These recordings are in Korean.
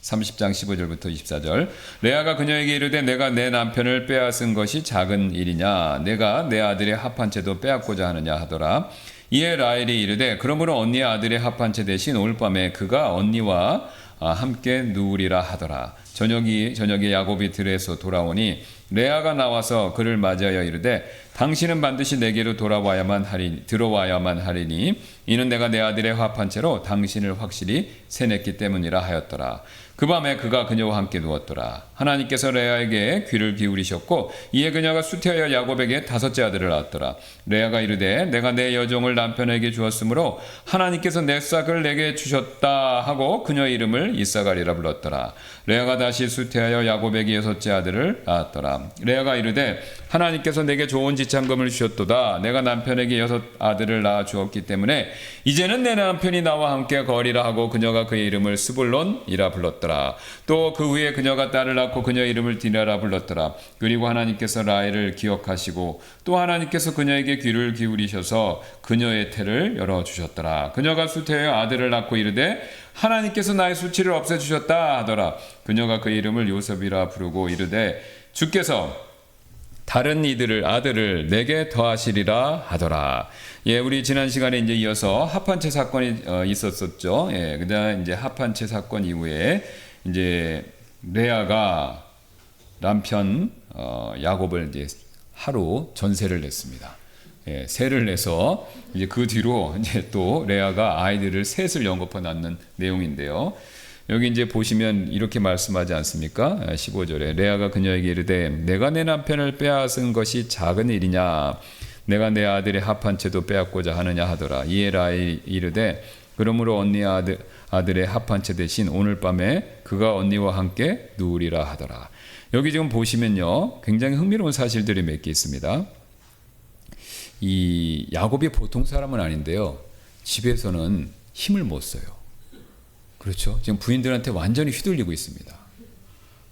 30장 15절부터 24절. 레아가 그녀에게 이르되 내가 내 남편을 빼앗은 것이 작은 일이냐 내가 내 아들의 합한 채도 빼앗고자 하느냐 하더라. 이에 라헬이 이르되 그러므로 언니의 아들의 합한 채 대신 오늘 밤에 그가 언니와 함께 누우리라 하더라. 저녁에 야곱이 들에서 돌아오니 레아가 나와서 그를 맞이하여 이르되 당신은 반드시 내게로 들어와야만 하리니 이는 내가 내 아들의 합한 채로 당신을 확실히 세냈기 때문이라 하였더라. 그 밤에 그가 그녀와 함께 누웠더라. 하나님께서 레아에게 귀를 기울이셨고 이에 그녀가 수태하여 야곱에게 5째 아들을 낳았더라. 레아가 이르되 내가 내 여종을 남편에게 주었으므로 하나님께서 내 싹을 내게 주셨다 하고 그녀의 이름을 이사갈이라 불렀더라. 레아가 다시 수태하여 야곱에게 6째 아들을 낳았더라. 레아가 이르되 하나님께서 내게 좋은 지창금을 주셨도다. 내가 남편에게 6 아들을 낳아 주었기 때문에 이제는 내 남편이 나와 함께 거리라 하고 그녀가 그의 이름을 스불론이라 불렀더라. 또 그 후에 그녀가 딸을 낳고 그녀의 이름을 디나라 불렀더라. 그리고 하나님께서 라헬을 기억하시고 또 하나님께서 그녀에게 귀를 기울이셔서 그녀의 태를 열어주셨더라. 그녀가 수태하여 아들을 낳고 이르되 하나님께서 나의 수치를 없애주셨다 하더라. 그녀가 그 이름을 요셉이라 부르고 이르되 주께서 다른 아들을 내게 더하시리라 하더라. 예, 우리 지난 시간에 이제 이어서 합한채 사건이 있었었죠. 예, 그다음 이제 합한채 사건 이후에 이제 레아가 남편 야곱을 이제 하루 전세를 냈습니다. 예, 세를 내서 이제 그 뒤로 이제 또 레아가 아이들을 셋을 연거푸 낳는 내용인데요. 여기 이제 보시면 이렇게 말씀하지 않습니까? 15절에 레아가 그녀에게 이르되 내가 내 남편을 빼앗은 것이 작은 일이냐 내가 내 아들의 합한 채도 빼앗고자 하느냐 하더라. 이에 라헬이 이르되 그러므로 언니 아들의 합한 채 대신 오늘 밤에 그가 언니와 함께 누우리라 하더라. 여기 지금 보시면요 굉장히 흥미로운 사실들이 몇 개 있습니다. 이 야곱이 보통 사람은 아닌데요 집에서는 힘을 못 써요. 그렇죠. 지금 부인들한테 완전히 휘둘리고 있습니다.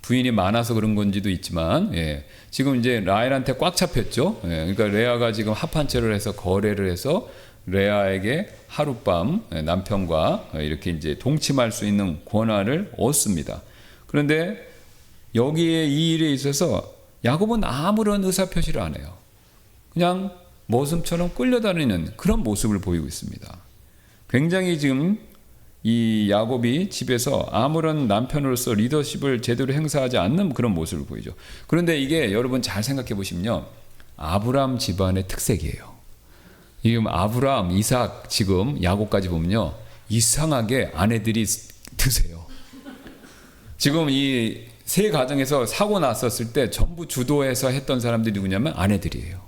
부인이 많아서 그런 건지도 있지만, 예. 지금 이제 라헬한테 꽉 잡혔죠. 예. 그러니까 레아가 지금 합한 채를 해서 거래를 해서 레아에게 하룻밤 남편과 이렇게 이제 동침할 수 있는 권한을 얻습니다. 그런데 여기에 이 일에 있어서 야곱은 아무런 의사표시를 안 해요. 그냥 모습처럼 끌려다니는 그런 모습을 보이고 있습니다. 굉장히 지금 이 야곱이 집에서 아무런 남편으로서 리더십을 제대로 행사하지 않는 그런 모습을 보이죠. 그런데 이게 여러분 잘 생각해 보시면요. 아브라함 집안의 특색이에요. 지금 아브라함, 이삭, 지금 야곱까지 보면요. 이상하게 아내들이 드세요. 지금 이 세 가정에서 사고 났었을 때 전부 주도해서 했던 사람들이 누구냐면 아내들이에요.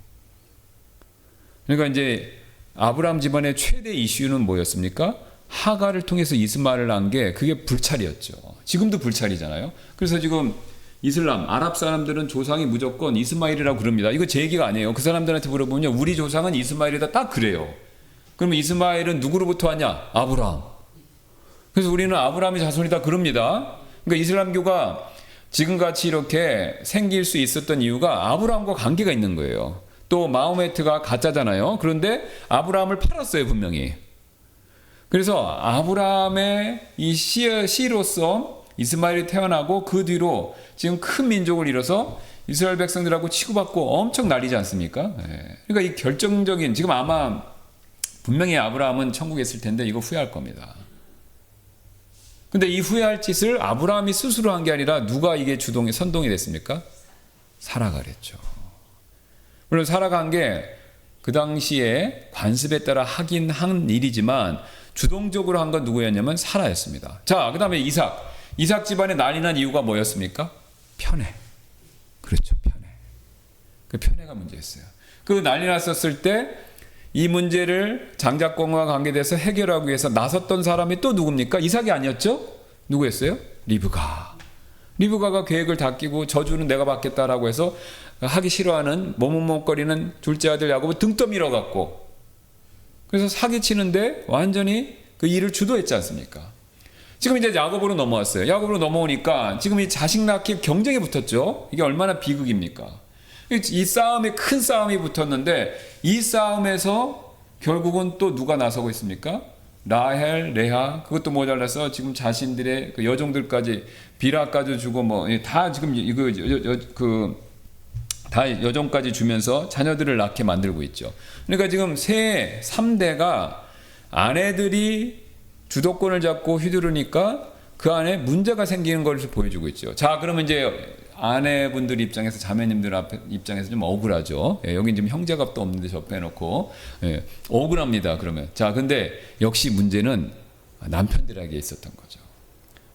그러니까 이제 아브라함 집안의 최대 이슈는 뭐였습니까? 하가를 통해서 이스마엘을 낳은 게 그게 불찰이었죠. 지금도 불찰이잖아요. 그래서 지금 이슬람, 아랍 사람들은 조상이 무조건 이스마엘이라고 그럽니다. 이거 제 얘기가 아니에요. 그 사람들한테 물어보면 우리 조상은 이스마엘이다 딱 그래요. 그러면 이스마엘은 누구로부터 왔냐? 아브라함. 그래서 우리는 아브라함의 자손이다 그럽니다. 그러니까 이슬람교가 지금같이 이렇게 생길 수 있었던 이유가 아브라함과 관계가 있는 거예요. 또 마호메트가 가짜잖아요. 그런데 아브라함을 팔았어요 분명히. 그래서 아브라함의 이 씨로서 이스마엘이 태어나고 그 뒤로 지금 큰 민족을 이뤄서 이스라엘 백성들하고 치고받고 엄청 난리지 않습니까? 그러니까 이 결정적인 지금 아마 분명히 아브라함은 천국에 있을 텐데 이거 후회할 겁니다. 근데 이 후회할 짓을 아브라함이 스스로 한 게 아니라 누가 이게 선동이 됐습니까? 사라가 그랬죠. 물론 사라가 한 게 그 당시에 관습에 따라 하긴 한 일이지만 주동적으로 한 건 누구였냐면 사라였습니다. 자, 그 다음에 이삭 집안에 난리 난 이유가 뭐였습니까? 편애. 그렇죠, 편애. 그 편애가 문제였어요. 그 난리 났었을 때 이 문제를 장자권과 관계돼서 해결하기 위해서 나섰던 사람이 또 누굽니까? 이삭이 아니었죠? 누구였어요? 리브가가 계획을 다 끼고 저주는 내가 받겠다라고 해서 하기 싫어하는 머뭇머뭇거리는 둘째 아들 야곱을 등 떠밀어 갖고 그래서 사기치는데 완전히 그 일을 주도했지 않습니까? 지금 이제 야곱으로 넘어왔어요. 야곱으로 넘어오니까 지금 이 자식 낳기 경쟁에 붙었죠. 이게 얼마나 비극입니까? 이 싸움에 큰 싸움이 붙었는데 이 싸움에서 결국은 또 누가 나서고 있습니까? 라헬, 레아 그것도 모자라서 지금 자신들의 그 여종들까지 비라까지 주고 뭐 다 지금 이거 다 여종까지 주면서 자녀들을 낳게 만들고 있죠. 그러니까 지금 새 3대가 아내들이 주도권을 잡고 휘두르니까 그 안에 문제가 생기는 것을 보여주고 있죠. 자, 그러면 이제 아내분들 입장에서 자매님들 입장에서 좀 억울하죠. 예, 여기 지금 형제값도 없는데 접해놓고 억울합니다. 그러면 자, 근데 역시 문제는 남편들에게 있었던 거죠.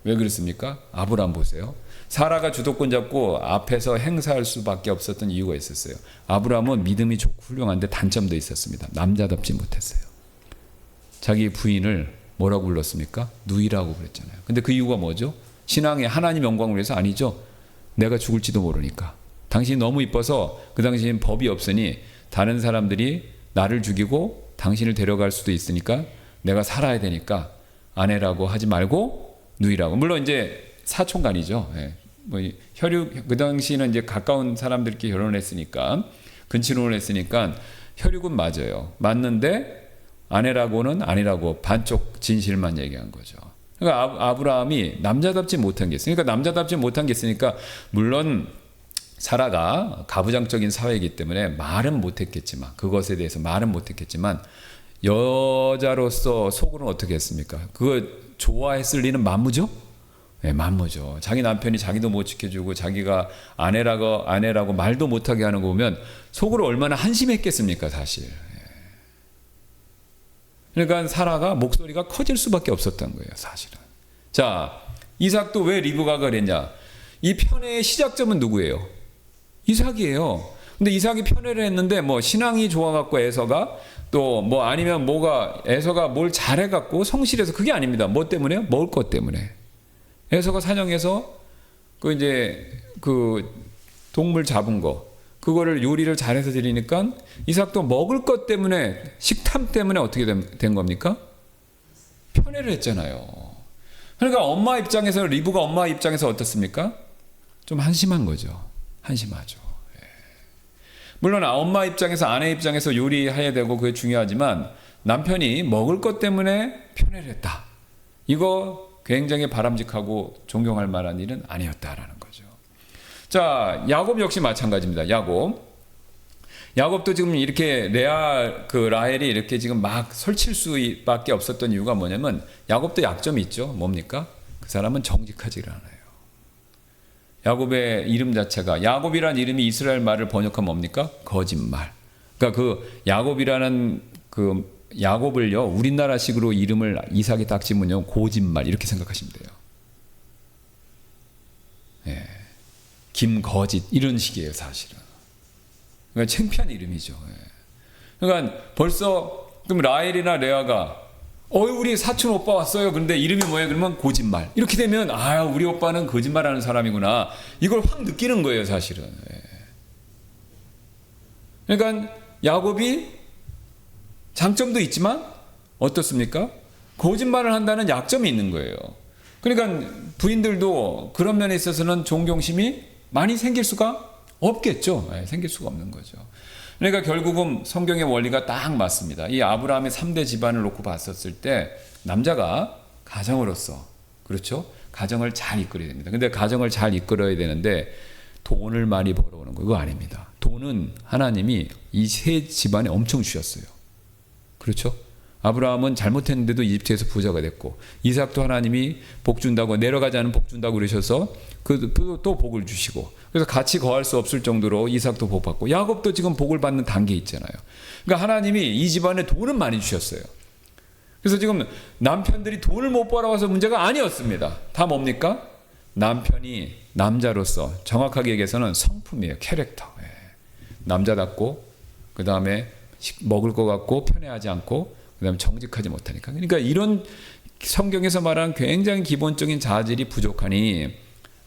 왜 그렇습니까? 아브라함 보세요. 사라가 주도권 잡고 앞에서 행사할 수밖에 없었던 이유가 있었어요. 아브라함은 믿음이 좋고 훌륭한데 단점도 있었습니다. 남자답지 못했어요. 자기 부인을 뭐라고 불렀습니까? 누이라고 그랬잖아요. 근데 그 이유가 뭐죠? 신앙의 하나님 영광을 위해서 아니죠. 내가 죽을지도 모르니까. 당신이 너무 이뻐서 그 당시엔 법이 없으니 다른 사람들이 나를 죽이고 당신을 데려갈 수도 있으니까 내가 살아야 되니까 아내라고 하지 말고 누이라고. 물론 이제 사촌간이죠. 예. 뭐 혈육 그 당시는 이제 가까운 사람들끼리 결혼했으니까 근친혼을 했으니까 혈육은 맞아요. 맞는데 아내라고는 아니라고 반쪽 진실만 얘기한 거죠. 그러니까 아브라함이 남자답지 못한 게 있으니까 남자답지 못한 게 있으니까 물론 사라가 가부장적인 사회이기 때문에 말은 못했겠지만 그것에 대해서 말은 못했겠지만 여자로서 속으로는 어떻게 했습니까? 그거 좋아했을 리는 만무죠? 네, 만무죠. 자기 남편이 자기도 못 지켜주고 자기가 아내라고 말도 못하게 하는 거 보면 속으로 얼마나 한심했겠습니까, 사실. 그러니까 사라가 목소리가 커질 수밖에 없었던 거예요, 사실은. 자, 이삭도 왜 리브가가 그랬냐? 이 편애의 시작점은 누구예요? 이삭이에요. 근데 이삭이 편애를 했는데 뭐 신앙이 좋아갖고 에서가 또 뭐 아니면 뭐가 에서가 뭘 잘해갖고 성실해서 그게 아닙니다. 뭐 때문에요? 먹을 것 때문에. 에서가 사냥해서 그 이제 그 동물 잡은 거 그거를 요리를 잘해서 드리니까 이삭도 먹을 것 때문에 식탐 때문에 어떻게 된 겁니까? 편애를 했잖아요. 그러니까 엄마 입장에서 리브가 엄마 입장에서 어떻습니까? 좀 한심한 거죠. 한심하죠. 예. 물론 엄마 입장에서 아내 입장에서 요리해야 되고 그게 중요하지만 남편이 먹을 것 때문에 편애를 했다. 이거 굉장히 바람직하고 존경할 만한 일은 아니었다라는 거죠. 자, 야곱 역시 마찬가지입니다. 야곱도 지금 이렇게 라헬이 이렇게 지금 막 설칠 수밖에 없었던 이유가 뭐냐면 야곱도 약점이 있죠. 뭡니까? 그 사람은 정직하지 않아요. 야곱의 이름 자체가 야곱이라는 이름이 이스라엘 말을 번역하면 뭡니까? 거짓말. 그러니까 그 야곱이라는 그 야곱을요 우리나라식으로 이름을 이삭이 딱 지으면요 고짓말 이렇게 생각하시면 돼요. 예. 김거짓 이런 식이에요 사실은. 그러니까 창피한 이름이죠. 예. 그러니까 벌써 그럼 라헬이나 레아가 우리 사촌 오빠 왔어요. 그런데 이름이 뭐예요? 그러면 고짓말. 이렇게 되면 우리 오빠는 거짓말하는 사람이구나. 이걸 확 느끼는 거예요 사실은. 예. 그러니까 야곱이 장점도 있지만 어떻습니까? 거짓말을 한다는 약점이 있는 거예요. 그러니까 부인들도 그런 면에 있어서는 존경심이 많이 생길 수가 없겠죠. 생길 수가 없는 거죠. 그러니까 결국은 성경의 원리가 딱 맞습니다. 이 아브라함의 3대 집안을 놓고 봤었을 때 남자가 가정으로서 그렇죠? 가정을 잘 이끌어야 됩니다. 근데 가정을 잘 이끌어야 되는데 돈을 많이 벌어오는 거 그거 아닙니다. 돈은 하나님이 이 세 집안에 엄청 주셨어요. 그렇죠? 아브라함은 잘못했는데도 이집트에서 부자가 됐고 이삭도 하나님이 복 준다고 내려가지 않은 복 준다고 그러셔서 또 복을 주시고 그래서 같이 거할 수 없을 정도로 이삭도 복 받고 야곱도 지금 복을 받는 단계에 있잖아요. 그러니까 하나님이 이 집안에 돈은 많이 주셨어요. 그래서 지금 남편들이 돈을 못 벌어와서 문제가 아니었습니다. 다 뭡니까? 남편이 남자로서 정확하게 얘기해서는 성품이에요. 캐릭터. 남자답고 그 다음에 먹을 것 같고 편애하지 않고 그 다음에 정직하지 못하니까. 그러니까 이런 성경에서 말하는 굉장히 기본적인 자질이 부족하니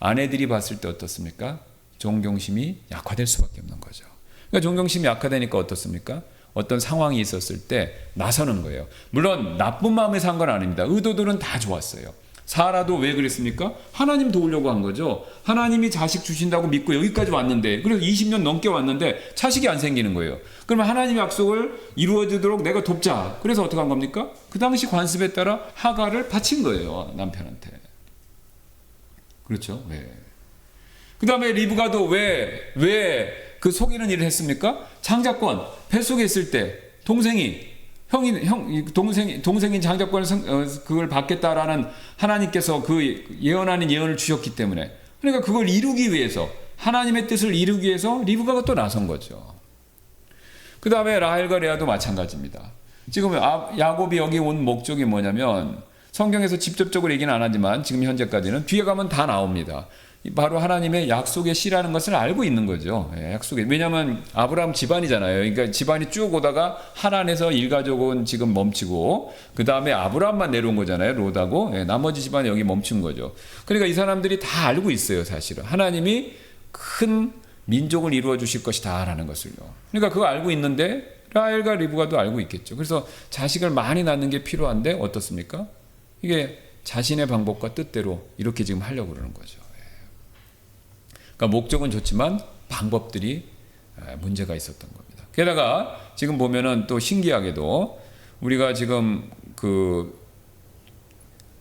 아내들이 봤을 때 어떻습니까? 존경심이 약화될 수밖에 없는 거죠. 그러니까 존경심이 약화되니까 어떻습니까? 어떤 상황이 있었을 때 나서는 거예요. 물론 나쁜 마음에서 한 건 아닙니다. 의도들은 다 좋았어요. 사라도 왜 그랬습니까? 하나님 도우려고 한 거죠. 하나님이 자식 주신다고 믿고 여기까지 왔는데, 그래서 20년 넘게 왔는데 자식이 안 생기는 거예요. 그러면 하나님의 약속을 이루어지도록 내가 돕자. 그래서 어떻게 한 겁니까? 그 당시 관습에 따라 하가를 바친 거예요, 남편한테. 그렇죠? 네. 그 다음에 리브가도 왜 그 속이는 일을 했습니까? 장자권, 뱃속에 있을 때 동생인 장자권을 그걸 받겠다라는 하나님께서 그 예언 아닌 예언을 주셨기 때문에, 그러니까 그걸 이루기 위해서, 하나님의 뜻을 이루기 위해서 리브가가 또 나선 거죠. 그 다음에 라헬과 레아도 마찬가지입니다. 지금 야곱이 여기 온 목적이 뭐냐면, 성경에서 직접적으로 얘기는 안 하지만 지금 현재까지는 뒤에 가면 다 나옵니다. 바로 하나님의 약속의 씨라는 것을 알고 있는 거죠. 약속의. 왜냐하면 아브라함 집안이잖아요. 그러니까 집안이 쭉 오다가 하란에서 일가족은 지금 멈추고, 그 다음에 아브라함만 내려온 거잖아요. 롯하고. 나머지 집안이 여기 멈춘 거죠. 그러니까 이 사람들이 다 알고 있어요. 사실은 하나님이 큰 민족을 이루어 주실 것이다 라는 것을요. 그러니까 그거 알고 있는데 라헬과 리브가도 알고 있겠죠. 그래서 자식을 많이 낳는 게 필요한데 어떻습니까? 이게 자신의 방법과 뜻대로 이렇게 지금 하려고 그러는 거죠. 그러니까 목적은 좋지만 방법들이 문제가 있었던 겁니다. 게다가 지금 보면은 또 신기하게도 우리가 지금 그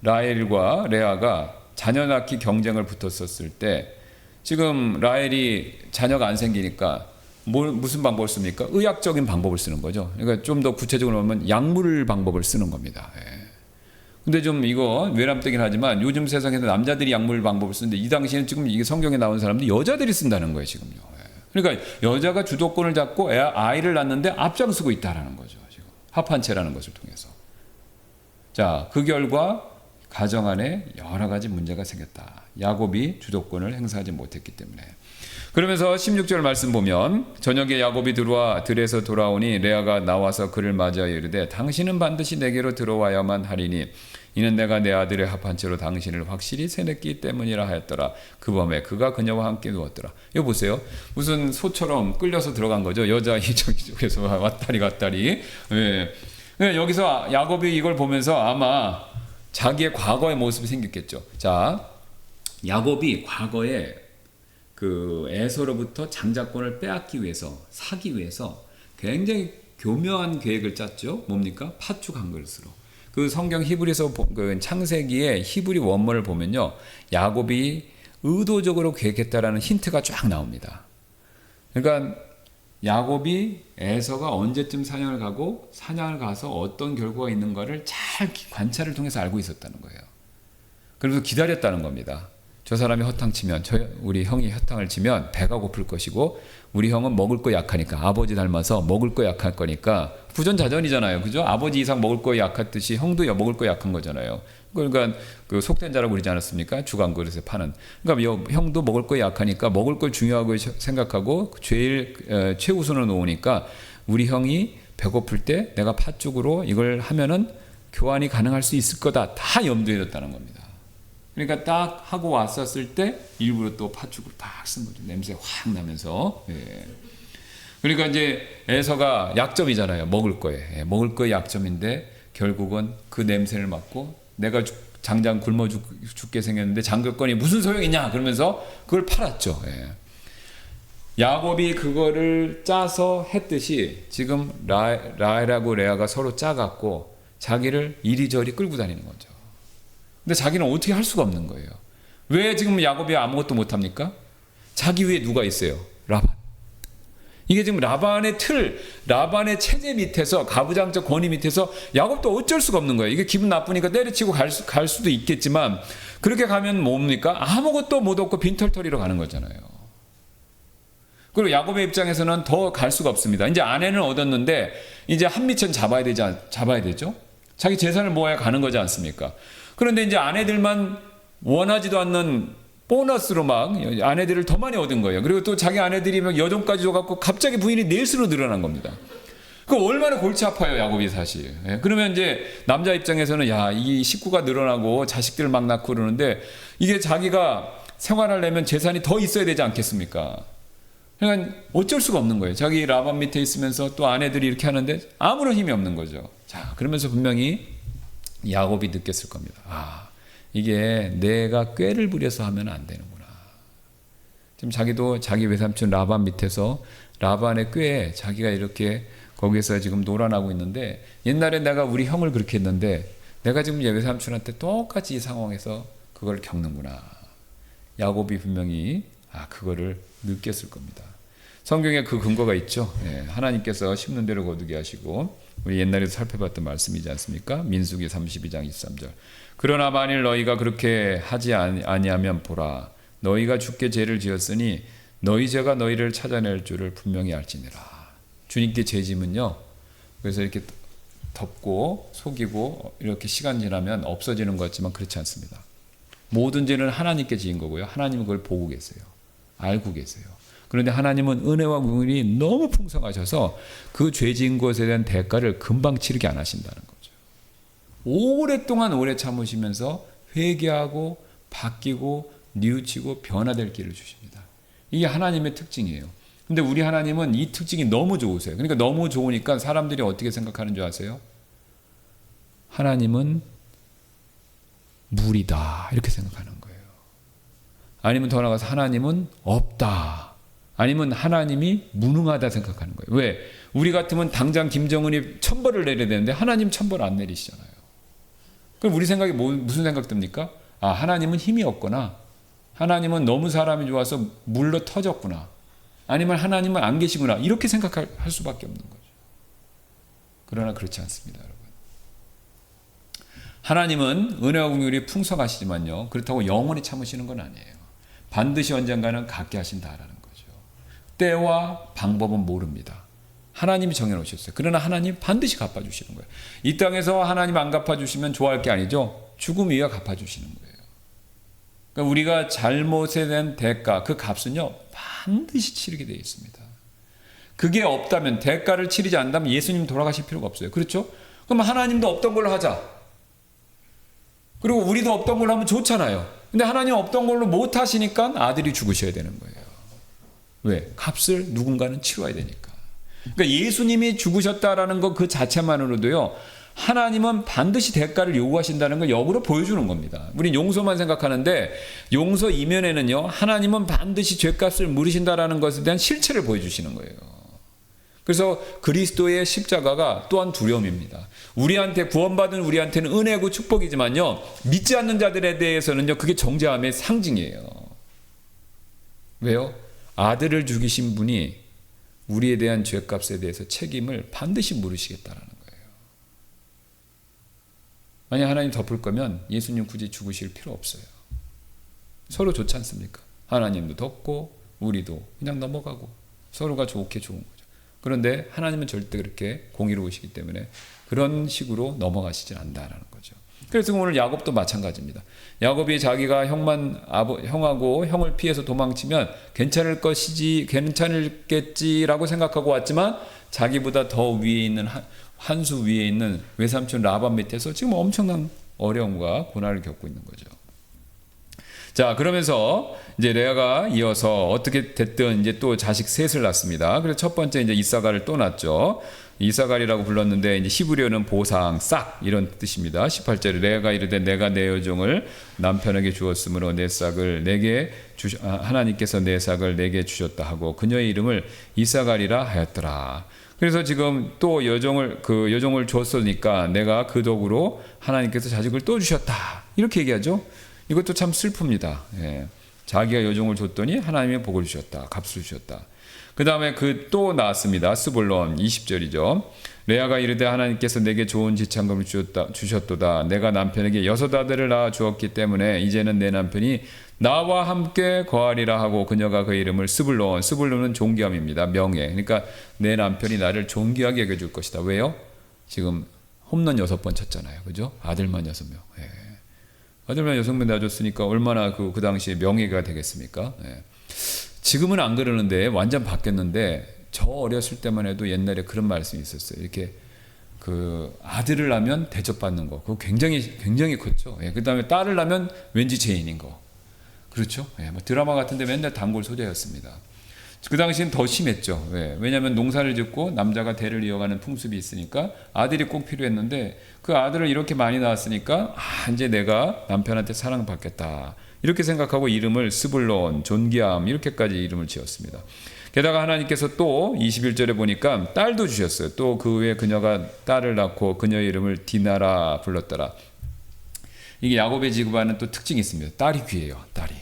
라헬과 레아가 자녀 낳기 경쟁을 붙었었을 때, 지금 라헬이 자녀가 안 생기니까 무슨 방법을 씁니까? 의학적인 방법을 쓰는 거죠. 그러니까 좀 더 구체적으로 보면 약물 방법을 쓰는 겁니다. 근데 좀 이거 외람되긴 하지만 요즘 세상에서 남자들이 약물 방법을 쓰는데, 이 당시에는 지금 이게 성경에 나온 사람들이 여자들이 쓴다는 거예요, 지금요. 그러니까 여자가 주도권을 잡고 아이를 낳는데 앞장서고 있다라는 거죠, 지금. 합한체라는 것을 통해서. 자, 그 결과 가정 안에 여러 가지 문제가 생겼다. 야곱이 주도권을 행사하지 못했기 때문에. 그러면서 16절 말씀 보면, 저녁에 야곱이 들어와 들에서 돌아오니 레아가 나와서 그를 맞이하여 이르되 당신은 반드시 내게로 들어와야만 하리니 이는 내가 내 아들의 합한 채로 당신을 확실히 세냈기 때문이라 하였더라. 그 밤에 그가 그녀와 함께 누웠더라. 이거 보세요. 무슨 소처럼 끌려서 들어간 거죠. 여자 이쪽에서 왔다리 갔다리. 예. 여기서 야곱이 이걸 보면서 아마 자기의 과거의 모습이 생겼겠죠. 자, 야곱이 과거에 그 에서로부터 장자권을 빼앗기 위해서, 사기 위해서 굉장히 교묘한 계획을 짰죠. 뭡니까? 팥죽 한 그릇으로. 그 성경 히브리서 그 창세기의 히브리 원문을 보면요, 야곱이 의도적으로 계획했다라는 힌트가 쫙 나옵니다. 그러니까 야곱이 에서가 언제쯤 사냥을 가고 사냥을 가서 어떤 결과가 있는가를 잘 관찰을 통해서 알고 있었다는 거예요. 그래서 기다렸다는 겁니다. 저 사람이 허탕 치면, 우리 형이 허탕을 치면 배가 고플 것이고, 우리 형은 먹을 거 약하니까, 아버지 닮아서 먹을 거 약할 거니까, 부전자전이잖아요. 그죠? 아버지 이상 먹을 거 약했듯이 형도 먹을 거 약한 거잖아요. 그러니까 그 속된 자라고 그러지 않았습니까? 주간 그릇에 파는. 그러니까 형도 먹을 거 약하니까 먹을 걸 중요하고 생각하고 제일 최우선으로 놓으니까, 우리 형이 배고플 때 내가 팥죽으로 이걸 하면은 교환이 가능할 수 있을 거다. 다 염두에 뒀다는 겁니다. 그러니까 딱 하고 왔었을 때 일부러 또 팥죽을 딱 쓴 거죠. 냄새 확 나면서. 예. 그러니까 이제 에서가 약점이잖아요. 먹을 거에. 예. 먹을 거에 약점인데 결국은 그 냄새를 맡고 내가 장장 굶어 죽게 생겼는데 장자권이 무슨 소용이냐 그러면서 그걸 팔았죠. 예. 야곱이 그거를 짜서 했듯이 지금 라헬하고 레아가 서로 짜갖고 자기를 이리저리 끌고 다니는 거죠. 근데 자기는 어떻게 할 수가 없는 거예요. 왜 지금 야곱이 아무것도 못합니까? 자기 위에 누가 있어요? 라반. 이게 지금 라반의 라반의 체제 밑에서, 가부장적 권위 밑에서 야곱도 어쩔 수가 없는 거예요. 이게 기분 나쁘니까 때려치고 갈 수도 있겠지만, 그렇게 가면 뭡니까? 아무것도 못 얻고 빈털터리로 가는 거잖아요. 그리고 야곱의 입장에서는 더 갈 수가 없습니다. 이제 아내는 얻었는데 이제 한미천 잡아야 되죠. 자기 재산을 모아야 가는 거지 않습니까? 그런데 이제 아내들만 원하지도 않는 보너스로 막 아내들을 더 많이 얻은 거예요. 그리고 또 자기 아내들이 막 여종까지 줘갖고 갑자기 부인이 넷으로 늘어난 겁니다. 그 얼마나 골치 아파요, 야곱이 사실. 예, 그러면 이제 남자 입장에서는 야, 이 식구가 늘어나고 자식들 막 낳고 그러는데 이게 자기가 생활하려면 재산이 더 있어야 되지 않겠습니까? 그러니까 어쩔 수가 없는 거예요. 자기 라반 밑에 있으면서 또 아내들이 이렇게 하는데 아무런 힘이 없는 거죠. 자, 그러면서 분명히 야곱이 느꼈을 겁니다. 아, 이게 내가 꾀를 부려서 하면 안 되는구나. 지금 자기도 자기 외삼촌 라반 밑에서 라반의 꾀에 자기가 이렇게 거기서 지금 놀아나고 있는데, 옛날에 내가 우리 형을 그렇게 했는데 내가 지금 외삼촌한테 똑같이 이 상황에서 그걸 겪는구나. 야곱이 분명히 그거를 느꼈을 겁니다. 성경에 그 근거가 있죠. 하나님께서 심는 대로 거두게 하시고, 우리 옛날에도 살펴봤던 말씀이지 않습니까? 민수기 32장 23절. 그러나 만일 너희가 그렇게 하지 아니하면 보라, 너희가 주께 죄를 지었으니 너희 죄가 너희를 찾아낼 줄을 분명히 알지니라. 주님께 죄 지면요, 그래서 이렇게 덮고 속이고 이렇게 시간 지나면 없어지는 것 같지만 그렇지 않습니다. 모든 죄는 하나님께 지은 거고요. 하나님은 그걸 보고 계세요. 알고 계세요. 그런데 하나님은 은혜와 긍휼이 너무 풍성하셔서 그 죄 지은 것에 대한 대가를 금방 치르게 안 하신다는 거죠. 오랫동안 오래 참으시면서 회개하고 바뀌고 뉘우치고 변화될 길을 주십니다. 이게 하나님의 특징이에요. 근데 우리 하나님은 이 특징이 너무 좋으세요. 그러니까 너무 좋으니까 사람들이 어떻게 생각하는 줄 아세요? 하나님은 무리다 이렇게 생각하는 거예요. 아니면 더 나아가서 하나님은 없다, 아니면 하나님이 무능하다 생각하는 거예요. 왜? 우리 같으면 당장 김정은이 천벌을 내려야 되는데 하나님 천벌 안 내리시잖아요. 그럼 우리 생각이 무슨 생각 듭니까? 하나님은 힘이 없구나, 하나님은 너무 사람이 좋아서 물러 터졌구나, 아니면 하나님은 안 계시구나, 이렇게 생각할 수밖에 없는 거죠. 그러나 그렇지 않습니다, 여러분. 하나님은 은혜와 긍휼이 풍성하시지만요, 그렇다고 영원히 참으시는 건 아니에요. 반드시 언젠가는 갚게 하신다라는 거죠. 때와 방법은 모릅니다. 하나님이 정해놓으셨어요. 그러나 하나님 반드시 갚아주시는 거예요. 이 땅에서 하나님 안 갚아주시면 좋아할 게 아니죠. 죽음 이후에 갚아주시는 거예요. 그러니까 우리가 잘못에 대한 대가, 그 값은요 반드시 치르게 되어 있습니다. 그게 없다면, 대가를 치르지 않는다면 예수님 돌아가실 필요가 없어요. 그렇죠? 그럼 하나님도 없던 걸로 하자, 그리고 우리도 없던 걸로 하면 좋잖아요. 근데 하나님 없던 걸로 못 하시니까 아들이 죽으셔야 되는 거예요. 왜? 값을 누군가는 치러야 되니까. 그러니까 예수님이 죽으셨다라는 것 그 자체만으로도요, 하나님은 반드시 대가를 요구하신다는 걸 역으로 보여주는 겁니다. 우린 용서만 생각하는데 용서 이면에는요, 하나님은 반드시 죄값을 물으신다라는 것에 대한 실체를 보여주시는 거예요. 그래서 그리스도의 십자가가 또한 두려움입니다. 우리한테 구원받은 우리한테는 은혜고 축복이지만요, 믿지 않는 자들에 대해서는요, 그게 정죄함의 상징이에요. 왜요? 아들을 죽이신 분이 우리에 대한 죄값에 대해서 책임을 반드시 물으시겠다라는 거예요. 만약 하나님 덮을 거면 예수님 굳이 죽으실 필요 없어요. 서로 좋지 않습니까? 하나님도 덮고 우리도 그냥 넘어가고 서로가 좋게 좋은 거죠. 그런데 하나님은 절대 그렇게 공의로우시기 때문에 그런 식으로 넘어가시지 않는다라는 거죠. 그래서 오늘 야곱도 마찬가지입니다. 야곱이 자기가 형하고 형을 피해서 도망치면 괜찮을겠지라고 생각하고 왔지만, 자기보다 더 위에 있는 한 수 위에 있는 외삼촌 라반 밑에서 지금 엄청난 어려움과 고난을 겪고 있는 거죠. 자, 그러면서 이제 레아가 이어서 어떻게 됐든 이제 또 자식 셋을 낳습니다. 그래서 첫 번째 이제 이사갈을 또 낳죠. 이사갈이라고 불렀는데 이제 히브리어는 보상, 싹 이런 뜻입니다. 18절에 레아가 이르되 내가 내 여종을 남편에게 주었으므로 내 싹을 내게 하나님께서 내 싹을 내게 주셨다 하고 그녀의 이름을 이사갈이라 하였더라. 그래서 지금 또 여종을 줬으니까 내가 그 덕으로 하나님께서 자식을 또 주셨다, 이렇게 얘기하죠. 이것도 참 슬픕니다. 자기가 여종을 줬더니 하나님이 복을 주셨다, 값을 주셨다. 그 다음에 또 나왔습니다. 스불론 20절이죠. 레아가 이르되 하나님께서 내게 좋은 지창금을 주셨도다. 내가 남편에게 6 아들을 낳아 주었기 때문에 이제는 내 남편이 나와 함께 거하리라 하고 그녀가 그 이름을 스불론은 존귀함입니다. 명예. 그러니까 내 남편이 나를 존귀하게 여겨줄 것이다. 왜요? 지금 홈런 6번 쳤잖아요. 그죠? 아들만 6명. 아들만 6명 낳아줬으니까 얼마나 그 당시에 명예가 되겠습니까? 지금은 안 그러는데 완전 바뀌었는데, 저 어렸을 때만 해도 옛날에 그런 말씀이 있었어요. 이렇게 그 아들을 낳으면 대접받는 거, 그거 굉장히 컸죠. 그 다음에 딸을 낳으면 왠지 죄인인 거. 그렇죠? 뭐 드라마 같은데 맨날 단골 소재였습니다. 그 당시엔 더 심했죠. 왜냐하면 농사를 짓고 남자가 대를 이어가는 풍습이 있으니까 아들이 꼭 필요했는데 그 아들을 이렇게 많이 낳았으니까 이제 내가 남편한테 사랑받겠다. 이렇게 생각하고 이름을 스불론, 존기암 이렇게까지 이름을 지었습니다. 게다가 하나님께서 또 21절에 보니까 딸도 주셨어요. 또 그 후에 그녀가 딸을 낳고 그녀의 이름을 디나라 불렀더라. 이게 야곱의 지구반은 또 특징이 있습니다. 딸이 귀해요. 딸이.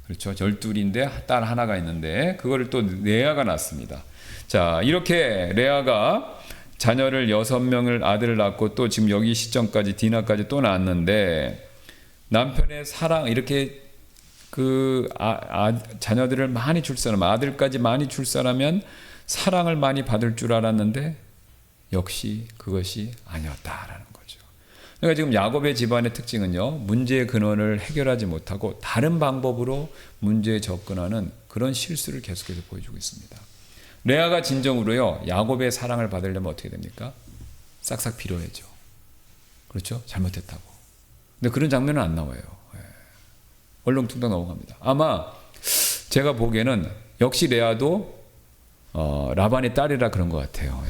그렇죠. 12인데 딸 하나가 있는데 그거를 또 레아가 낳습니다. 자, 이렇게 레아가 자녀를 6명을 아들을 낳고 또 지금 여기 시점까지 디나까지 또 낳았는데 남편의 사랑 이렇게 자녀들을 많이 출산하면 아들까지 많이 출산하면 사랑을 많이 받을 줄 알았는데 역시 그것이 아니었다라는 거죠. 그러니까 지금 야곱의 집안의 특징은요, 문제의 근원을 해결하지 못하고 다른 방법으로 문제에 접근하는 그런 실수를 계속해서 보여주고 있습니다. 레아가 진정으로요, 야곱의 사랑을 받으려면 어떻게 됩니까? 싹싹 빌어야죠. 그렇죠? 잘못했다고. 근데 그런 장면은 안 나와요. 얼렁뚱땅 넘어갑니다. 아마 제가 보기에는 역시 레아도 라반의 딸이라 그런 것 같아요.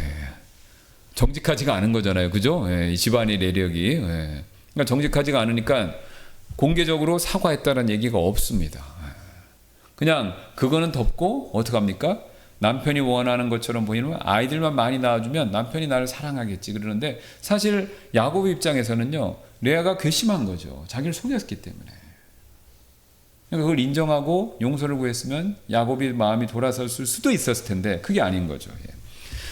정직하지가 않은 거잖아요. 그죠? 이 집안의 내력이. 그러니까 정직하지가 않으니까 공개적으로 사과했다는 얘기가 없습니다. 그냥 그거는 덮고 어떡합니까? 남편이 원하는 것처럼 보이면 아이들만 많이 낳아주면 남편이 나를 사랑하겠지 그러는데 사실 야곱 입장에서는요, 레아가 괘씸한 거죠. 자기를 속였기 때문에. 그걸 인정하고 용서를 구했으면 야곱의 마음이 돌아설 수도 있었을 텐데 그게 아닌 거죠.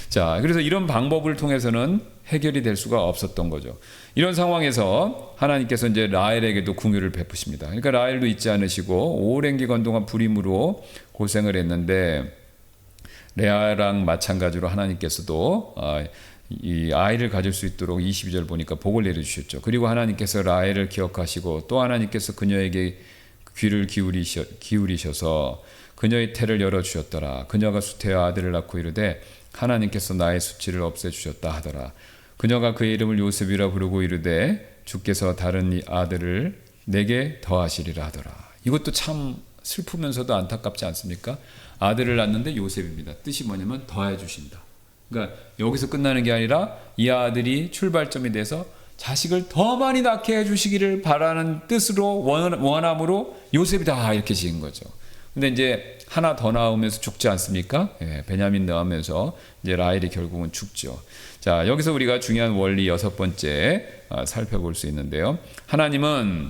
자, 그래서 이런 방법을 통해서는 해결이 될 수가 없었던 거죠. 이런 상황에서 하나님께서 이제 라헬에게도 긍휼을 베푸십니다. 그러니까 라헬도 잊지 않으시고 오랜 기간 동안 불임으로 고생을 했는데 레아랑 마찬가지로 하나님께서도 이 아이를 가질 수 있도록 22절 보니까 복을 내려주셨죠. 그리고 하나님께서 라헬을 기억하시고 또 하나님께서 그녀에게 귀를 기울이셔서 그녀의 태를 열어주셨더라. 그녀가 수태와 아들을 낳고 이르되 하나님께서 나의 수치를 없애주셨다 하더라. 그녀가 그의 이름을 요셉이라 부르고 이르되 주께서 다른 아들을 내게 더하시리라 하더라. 이것도 참 슬프면서도 안타깝지 않습니까? 아들을 낳는데 요셉입니다. 뜻이 뭐냐면 더해 주신다. 그러니까 여기서 끝나는 게 아니라 이 아들이 출발점이 돼서 자식을 더 많이 낳게 해주시기를 바라는 뜻으로 원함으로 요셉이다 이렇게 지은 거죠. 근데 이제 하나 더 낳으면서 죽지 않습니까? 베냐민 낳으면서 이제 라헬이 결국은 죽죠. 자, 여기서 우리가 중요한 원리 6번째 살펴볼 수 있는데요. 하나님은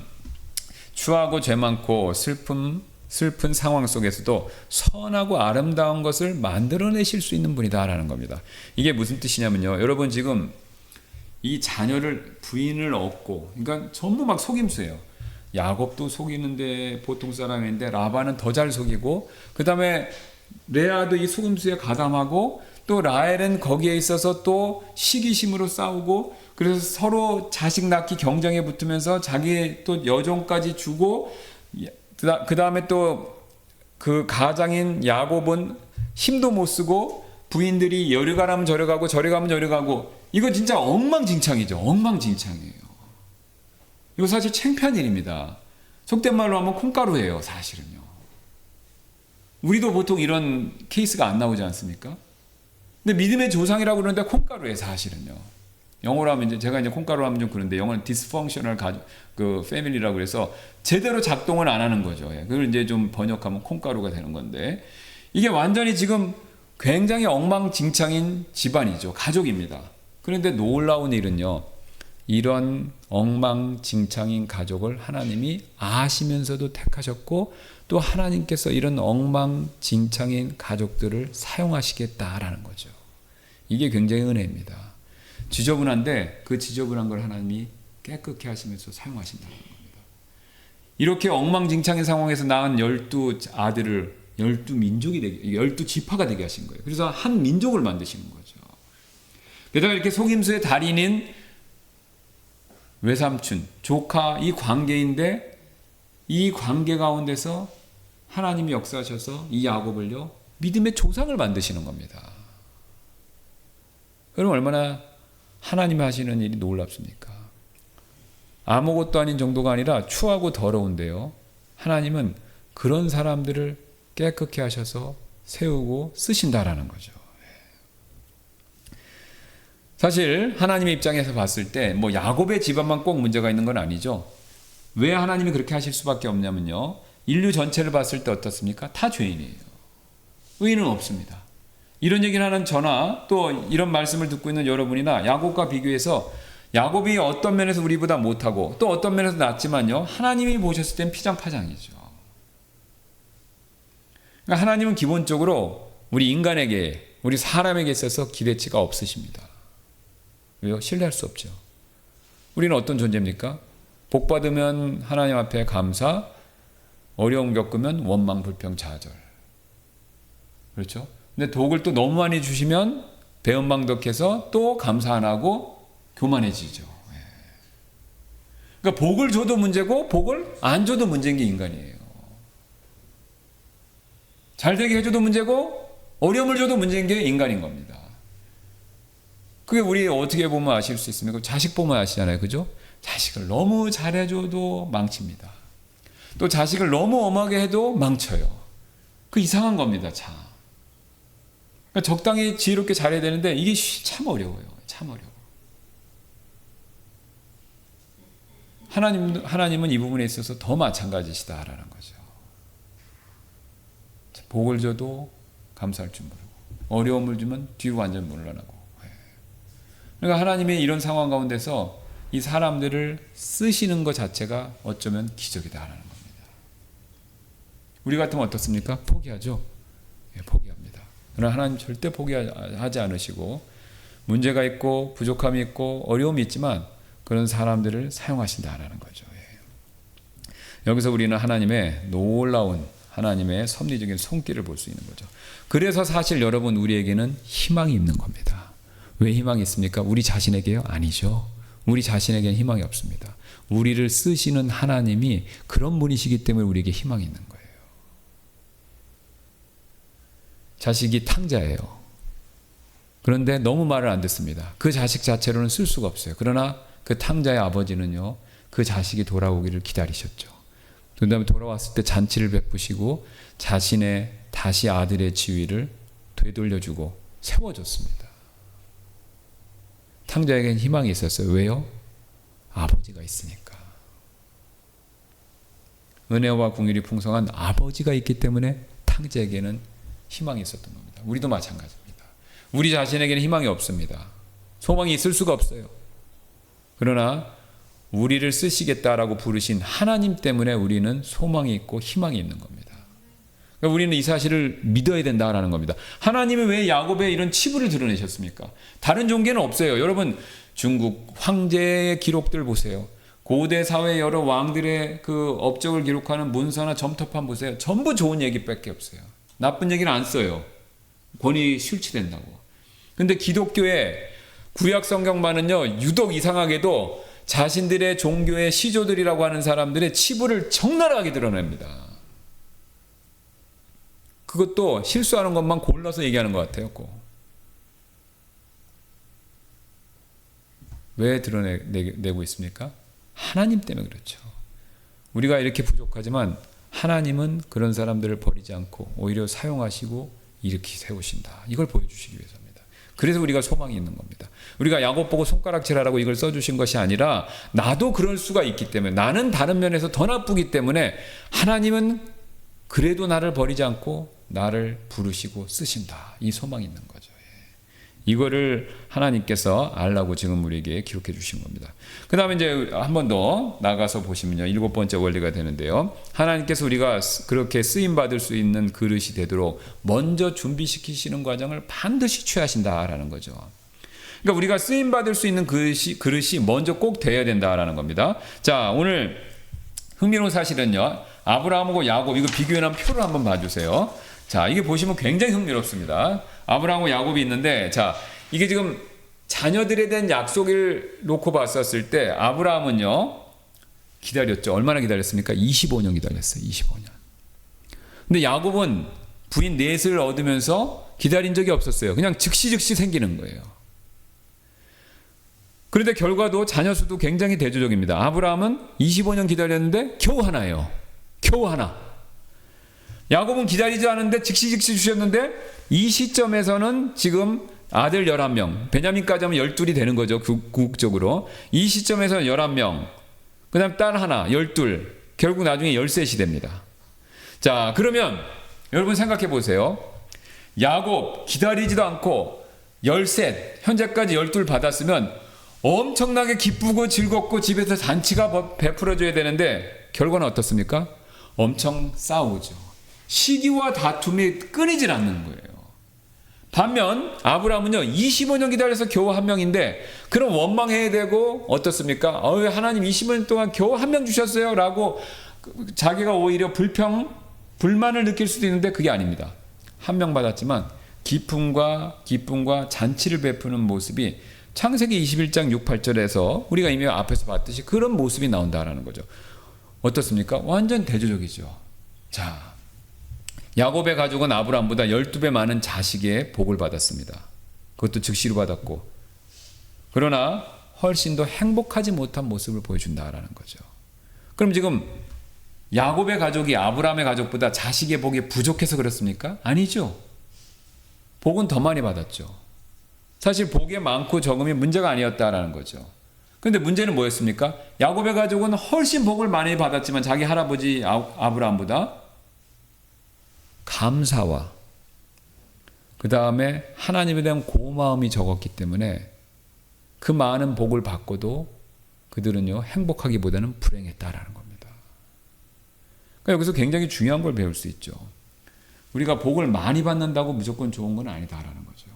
추하고 죄 많고 슬픈 상황 속에서도 선하고 아름다운 것을 만들어내실 수 있는 분이다라는 겁니다. 이게 무슨 뜻이냐면요. 여러분 지금 이 자녀를 부인을 얻고 그러니까 전부 막 속임수예요. 야곱도 속이는데 보통 사람인데 라반은 더 잘 속이고 그 다음에 레아도 이 속임수에 가담하고 또 라헬은 거기에 있어서 또 시기심으로 싸우고 그래서 서로 자식 낳기 경쟁에 붙으면서 자기 또 여종까지 주고 그 다음에 또 그 가장인 야곱은 힘도 못 쓰고 부인들이 여리 가라면 저리 가고 저리 가면 저리 가고 이거 진짜 엉망진창이죠. 엉망진창이에요. 이거 사실 창피한 일입니다. 속된 말로 하면 콩가루예요. 사실은요. 우리도 보통 이런 케이스가 안 나오지 않습니까? 근데 믿음의 조상이라고 그러는데 콩가루예요. 사실은요. 영어로 하면 이제 제가 이제 콩가루 하면 좀 그런데 영어는 dysfunctional 패밀리라고 그래서 제대로 작동을 안 하는 거죠. 그걸 이제 좀 번역하면 콩가루가 되는 건데 이게 완전히 지금 굉장히 엉망진창인 집안이죠. 가족입니다. 그런데 놀라운 일은요. 이런 엉망진창인 가족을 하나님이 아시면서도 택하셨고 또 하나님께서 이런 엉망진창인 가족들을 사용하시겠다라는 거죠. 이게 굉장히 은혜입니다. 지저분한데 그 지저분한 걸 하나님이 깨끗게 하시면서 사용하신다는 겁니다. 이렇게 엉망진창인 상황에서 낳은 12아들을 12민족이 되게 12지파가 되게 하신 거예요. 그래서 한 민족을 만드시는 거죠. 게다가 이렇게 속임수의 달인인 외삼촌, 조카 이 관계인데 이 관계 가운데서 하나님이 역사하셔서 이 야곱을요 믿음의 조상을 만드시는 겁니다. 그럼 얼마나 하나님이 하시는 일이 놀랍습니까? 아무것도 아닌 정도가 아니라 추하고 더러운데요. 하나님은 그런 사람들을 깨끗게 하셔서 세우고 쓰신다라는 거죠. 사실 하나님의 입장에서 봤을 때 뭐 야곱의 집안만 꼭 문제가 있는 건 아니죠. 왜 하나님이 그렇게 하실 수밖에 없냐면요. 인류 전체를 봤을 때 어떻습니까? 다 죄인이에요. 의인은 없습니다. 이런 얘기를 하는 저나 또 이런 말씀을 듣고 있는 여러분이나 야곱과 비교해서 야곱이 어떤 면에서 우리보다 못하고 또 어떤 면에서 낫지만요. 하나님이 보셨을 땐 피장파장이죠. 그러니까 하나님은 기본적으로 우리 인간에게, 우리 사람에게 있어서 기대치가 없으십니다. 왜요? 신뢰할 수 없죠. 우리는 어떤 존재입니까? 복 받으면 하나님 앞에 감사, 어려움 겪으면 원망, 불평, 좌절. 그렇죠? 근데 복을 또 너무 많이 주시면 배은망덕해서 또 감사 안 하고 교만해지죠. 그러니까 복을 줘도 문제고 복을 안 줘도 문제인 게 인간이에요. 잘 되게 해줘도 문제고 어려움을 줘도 문제인 게 인간인 겁니다. 그게 우리 어떻게 보면 아실 수 있습니까? 자식 보면 아시잖아요. 그죠? 자식을 너무 잘해줘도 망칩니다. 또 자식을 너무 엄하게 해도 망쳐요. 그 이상한 겁니다. 참. 그러니까 적당히 지혜롭게 잘해야 되는데 이게 참 어려워요. 참 어려워. 하나님은 이 부분에 있어서 더 마찬가지시다라는 거죠. 복을 줘도 감사할 줄 모르고 어려움을 주면 뒤로 완전 물러나고. 그러니까 하나님의 이런 상황 가운데서 이 사람들을 쓰시는 것 자체가 어쩌면 기적이다라는 겁니다. 우리 같으면 어떻습니까? 포기하죠. 포기합니다. 그러나 하나님 절대 포기하지 않으시고 문제가 있고 부족함이 있고 어려움이 있지만 그런 사람들을 사용하신다라는 거죠. 여기서 우리는 하나님의 놀라운 하나님의 섭리적인 손길을 볼 수 있는 거죠. 그래서 사실 여러분 우리에게는 희망이 있는 겁니다. 왜 희망이 있습니까? 우리 자신에게요? 아니죠. 우리 자신에게는 희망이 없습니다. 우리를 쓰시는 하나님이 그런 분이시기 때문에 우리에게 희망이 있는 거예요. 자식이 탕자예요. 그런데 너무 말을 안 듣습니다. 그 자식 자체로는 쓸 수가 없어요. 그러나 그 탕자의 아버지는요, 그 자식이 돌아오기를 기다리셨죠. 그 다음에 돌아왔을 때 잔치를 베푸시고 자신의 다시 아들의 지위를 되돌려주고 세워줬습니다. 탕자에게는 희망이 있었어요. 왜요? 아버지가 있으니까. 은혜와 긍휼이 풍성한 아버지가 있기 때문에 탕자에게는 희망이 있었던 겁니다. 우리도 마찬가지입니다. 우리 자신에게는 희망이 없습니다. 소망이 있을 수가 없어요. 그러나 우리를 쓰시겠다라고 부르신 하나님 때문에 우리는 소망이 있고 희망이 있는 겁니다. 그러니까 우리는 이 사실을 믿어야 된다라는 겁니다. 하나님이 왜 야곱의 이런 치부를 드러내셨습니까? 다른 종교는 없어요. 여러분 중국 황제의 기록들 보세요. 고대 사회 여러 왕들의 그 업적을 기록하는 문서나 점토판 보세요. 전부 좋은 얘기밖에 없어요. 나쁜 얘기는 안 써요. 권위 실추된다고. 근데 기독교의 구약 성경만은요, 유독 이상하게도 자신들의 종교의 시조들이라고 하는 사람들의 치부를 적나라하게 드러냅니다. 그것도 실수하는 것만 골라서 얘기하는 것 같아요. 꼭. 왜 드러내고 있습니까? 하나님 때문에 그렇죠. 우리가 이렇게 부족하지만 하나님은 그런 사람들을 버리지 않고 오히려 사용하시고 이렇게 세우신다. 이걸 보여주시기 위해서입니다. 그래서 우리가 소망이 있는 겁니다. 우리가 야곱 보고 손가락질하라고 이걸 써주신 것이 아니라 나도 그럴 수가 있기 때문에, 나는 다른 면에서 더 나쁘기 때문에 하나님은 그래도 나를 버리지 않고 나를 부르시고 쓰신다. 이 소망이 있는 거죠. 이거를 하나님께서 알라고 지금 우리에게 기록해 주신 겁니다. 그 다음에 이제 한 번 더 나가서 보시면요. 7번째 원리가 되는데요. 하나님께서 우리가 그렇게 쓰임받을 수 있는 그릇이 되도록 먼저 준비시키시는 과정을 반드시 취하신다라는 거죠. 그러니까 우리가 쓰임받을 수 있는 그릇이 먼저 꼭 돼야 된다라는 겁니다. 자, 오늘 흥미로운 사실은요. 아브라함하고 야곱, 이거 비교해놓은 표를 한번 봐주세요. 자, 이게 보시면 굉장히 흥미롭습니다. 아브라함과 야곱이 있는데, 자, 이게 지금 자녀들에 대한 약속을 놓고 봤었을 때 아브라함은요 기다렸죠. 얼마나 기다렸습니까? 25년 기다렸어요. 25년. 근데 야곱은 부인 넷을 얻으면서 기다린 적이 없었어요. 그냥 즉시 생기는 거예요. 그런데 결과도 자녀 수도 굉장히 대조적입니다. 아브라함은 25년 기다렸는데 겨우 하나예요. 겨우 하나. 야곱은 기다리지 않았는데 즉시 주셨는데 이 시점에서는 지금 아들 11명, 베냐민까지 하면 12이 되는 거죠. 궁극적으로. 이 시점에서는 11명, 그 다음 딸 하나, 12, 결국 나중에 13이 됩니다. 자, 그러면 여러분 생각해 보세요. 야곱 기다리지도 않고 13, 현재까지 12 받았으면 엄청나게 기쁘고 즐겁고 집에서 잔치가 베풀어져야 되는데 결과는 어떻습니까? 엄청 싸우죠. 시기와 다툼이 끊이질 않는 거예요. 반면 아브라함은요 25년 기다려서 겨우 한 명인데 그럼 원망해야 되고 어떻습니까? 하나님 25년 동안 겨우 한 명 주셨어요 라고 자기가 오히려 불만을 느낄 수도 있는데 그게 아닙니다. 한 명 받았지만 기쁨과 잔치를 베푸는 모습이 창세기 21장 6, 8절에서 우리가 이미 앞에서 봤듯이 그런 모습이 나온다라는 거죠. 어떻습니까? 완전 대조적이죠. 자, 야곱의 가족은 아브라함보다 12배 많은 자식의 복을 받았습니다. 그것도 즉시로 받았고, 그러나 훨씬 더 행복하지 못한 모습을 보여준다라는 거죠. 그럼 지금 야곱의 가족이 아브라함의 가족보다 자식의 복이 부족해서 그렇습니까? 아니죠. 복은 더 많이 받았죠. 사실 복의 많고 적음이 문제가 아니었다라는 거죠. 그런데 문제는 뭐였습니까? 야곱의 가족은 훨씬 복을 많이 받았지만 자기 할아버지 아브라함보다 감사와 그 다음에 하나님에 대한 고마움이 적었기 때문에 그 많은 복을 받고도 그들은요 행복하기보다는 불행했다라는 겁니다. 그러니까 여기서 굉장히 중요한 걸 배울 수 있죠. 우리가 복을 많이 받는다고 무조건 좋은 건 아니다라는 거죠.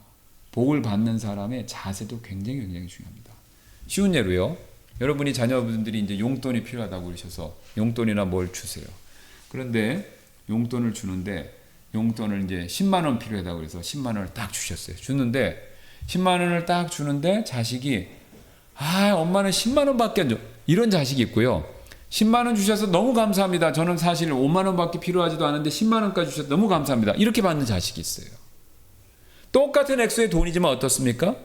복을 받는 사람의 자세도 굉장히 중요합니다. 쉬운 예로요. 여러분이 자녀분들이 이제 용돈이 필요하다고 그러셔서 용돈이나 뭘 주세요. 그런데 용돈을 주는데 용돈을 이제 10만 원 필요하다고 그래서 10만 원을 딱 주셨어요. 주는데 10만 원을 딱 주는데 자식이 엄마는 10만 원밖에 안 줘. 이런 자식이 있고요. 10만 원 주셔서 너무 감사합니다. 저는 사실 5만 원밖에 필요하지도 않은데 10만 원까지 주셔서 너무 감사합니다. 이렇게 받는 자식이 있어요. 똑같은 액수의 돈이지만 어떻습니까?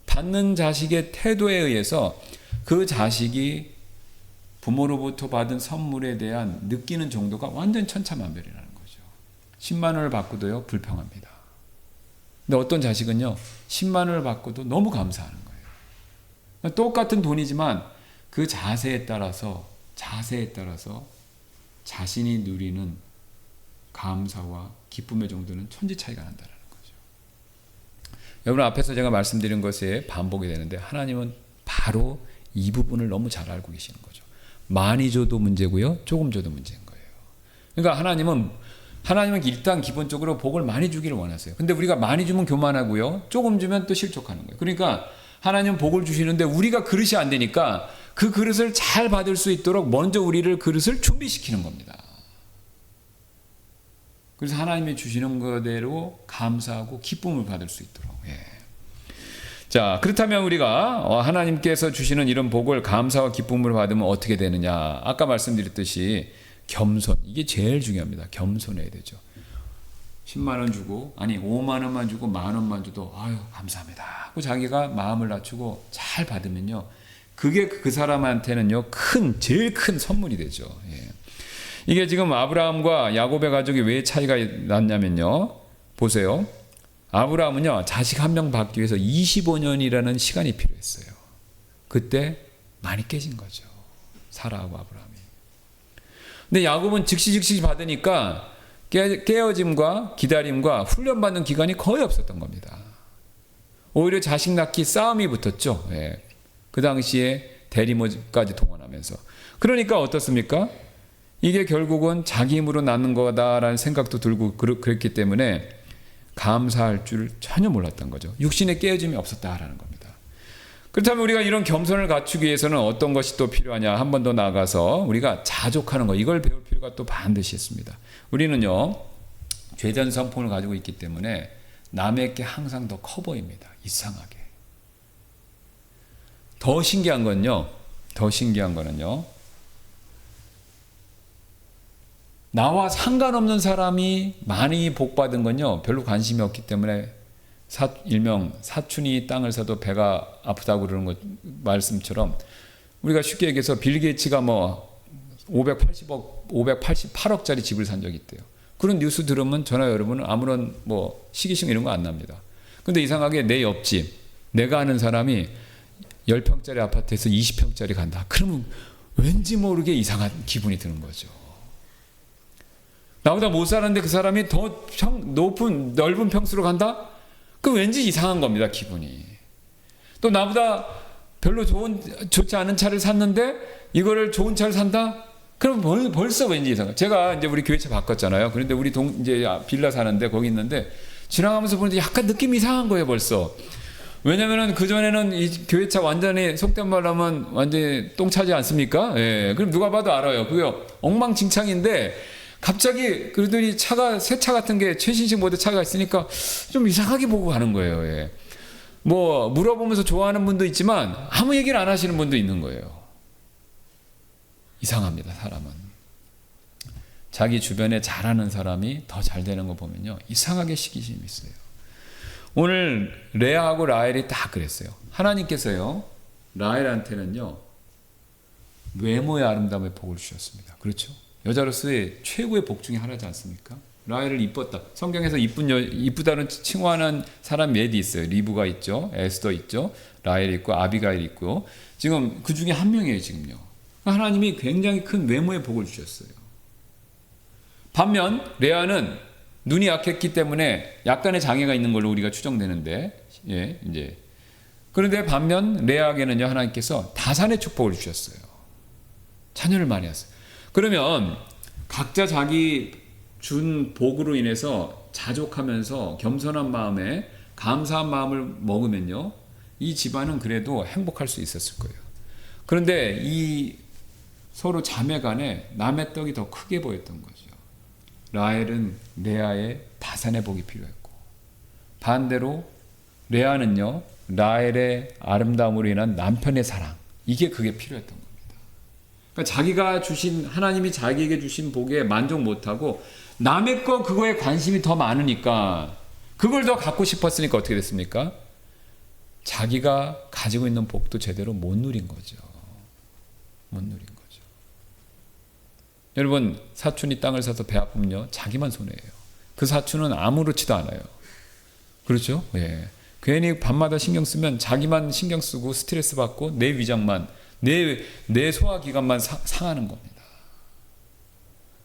받는 자식의 태도에 의해서 그 자식이 부모로부터 받은 선물에 대한 느끼는 정도가 완전 천차만별이라는 거죠. 10만 원을 받고도요 불평합니다. 근데 어떤 자식은요 10만 원을 받고도 너무 감사하는 거예요. 똑같은 돈이지만 그 자세에 따라서 자신이 누리는 감사와 기쁨의 정도는 천지 차이가 난다는 거죠. 여러분 앞에서 제가 말씀드린 것에 반복이 되는데 하나님은 바로 이 부분을 너무 잘 알고 계시는 거죠. 많이 줘도 문제고요, 조금 줘도 문제인 거예요. 그러니까 하나님은 일단 기본적으로 복을 많이 주기를 원하세요. 근데 우리가 많이 주면 교만하고요, 조금 주면 또 실족하는 거예요. 그러니까 하나님은 복을 주시는데 우리가 그릇이 안 되니까 그 그릇을 잘 받을 수 있도록 먼저 우리를 그릇을 준비시키는 겁니다. 그래서 하나님이 주시는 거대로 감사하고 기쁨을 받을 수 있도록. 자, 그렇다면 우리가 하나님께서 주시는 이런 복을 감사와 기쁨을 받으면 어떻게 되느냐? 아까 말씀드렸듯이 겸손, 이게 제일 중요합니다. 겸손해야 되죠. 10만 원 주고 5만 원만 주고 만 원만 줘도 감사합니다. 그 자기가 마음을 낮추고 잘 받으면요, 그게 그 사람한테는요 제일 큰 선물이 되죠. 이게 지금 아브라함과 야곱의 가족이 왜 차이가 났냐면요, 보세요. 아브라함은요 자식 한 명 받기 위해서 25년이라는 시간이 필요했어요. 그때 많이 깨진 거죠, 사라하고 아브라함이. 근데 야곱은 즉시 받으니까 깨어짐과 기다림과 훈련받는 기간이 거의 없었던 겁니다. 오히려 자식 낳기 싸움이 붙었죠. 그 당시에 대리모까지 동원하면서. 그러니까 어떻습니까? 이게 결국은 자기 힘으로 낳는 거다라는 생각도 들고 그랬기 때문에 감사할 줄 전혀 몰랐던 거죠. 육신의 깨어짐이 없었다라는 겁니다. 그렇다면 우리가 이런 겸손을 갖추기 위해서는 어떤 것이 또 필요하냐? 한 번 더 나아가서 우리가 자족하는 거, 이걸 배울 필요가 또 반드시 있습니다. 우리는요 죄된 성품을 가지고 있기 때문에 남의 게 항상 더 커 보입니다. 이상하게. 더 신기한 거는요 나와 상관없는 사람이 많이 복받은 건요 별로 관심이 없기 때문에 일명 사촌이 땅을 사도 배가 아프다고 그러는 것 말씀처럼 우리가 쉽게 얘기해서 빌 게이츠가 588억짜리 집을 산 적이 있대요. 그런 뉴스 들으면 저나 여러분은 아무런 뭐 시기심 이런 거 안 납니다. 근데 이상하게 내 옆집, 내가 아는 사람이 10평짜리 아파트에서 20평짜리 간다. 그러면 왠지 모르게 이상한 기분이 드는 거죠. 나보다 못 사는데 그 사람이 더 넓은 평수로 간다? 그 왠지 이상한 겁니다, 기분이. 또 나보다 별로 좋지 않은 차를 샀는데 이거를 좋은 차를 산다? 그럼 벌써 왠지 이상해. 제가 이제 우리 교회차 바꿨잖아요. 그런데 우리 이제 빌라 사는데 거기 있는데 지나가면서 보는데 약간 느낌이 이상한 거예요, 벌써. 왜냐면은 그전에는 이 교회차 완전히 속된 말로 하면 완전히 똥 차지 않습니까? 예. 그럼 누가 봐도 알아요. 그게 엉망진창인데 갑자기 그러더니 새 차 같은 게 최신식 모델 차가 있으니까 좀 이상하게 보고 가는 거예요. 예. 뭐 물어보면서 좋아하는 분도 있지만 아무 얘기를 안 하시는 분도 있는 거예요. 이상합니다, 사람은. 자기 주변에 잘하는 사람이 더 잘 되는 거 보면요, 이상하게 시기심이 있어요. 오늘 레아하고 라헬이 딱 그랬어요. 하나님께서요, 라헬한테는요 외모의 아름다움의 복을 주셨습니다. 그렇죠? 여자로서의 최고의 복 중에 하나지 않습니까? 라헬을 이뻤다. 성경에서 이쁘다는 칭호하는 사람 몇 있어요. 리브가 있죠, 에스더 있죠, 라헬 있고 아비가일 있고, 지금 그 중에 한 명이에요. 지금요, 하나님이 굉장히 큰 외모의 복을 주셨어요. 반면 레아는 눈이 약했기 때문에 약간의 장애가 있는 걸로 우리가 추정되는데, 예, 이제 그런데 반면 레아에게는요, 하나님께서 다산의 축복을 주셨어요. 자녀를 많이 했어요. 그러면 각자 자기 준 복으로 인해서 자족하면서 겸손한 마음에 감사한 마음을 먹으면요, 이 집안은 그래도 행복할 수 있었을 거예요. 그런데 이 서로 자매 간에 남의 떡이 더 크게 보였던 거죠. 라헬은 레아의 다산의 복이 필요했고, 반대로 레아는요, 라헬의 아름다움으로 인한 남편의 사랑, 그게 필요했던 겁니다. 그러니까 자기가 주신, 하나님이 자기에게 주신 복에 만족 못하고 남의 거 그거에 관심이 더 많으니까, 그걸 더 갖고 싶었으니까 어떻게 됐습니까? 자기가 가지고 있는 복도 제대로 못 누린 거죠. 못 누린 거죠. 여러분, 사촌이 땅을 사서 배 아프면요, 자기만 손해예요. 그 사촌은 아무렇지도 않아요. 그렇죠? 예. 괜히 밤마다 신경 쓰면 자기만 신경 쓰고 스트레스 받고 내 위장만, 내 소화기관만 상하는 겁니다.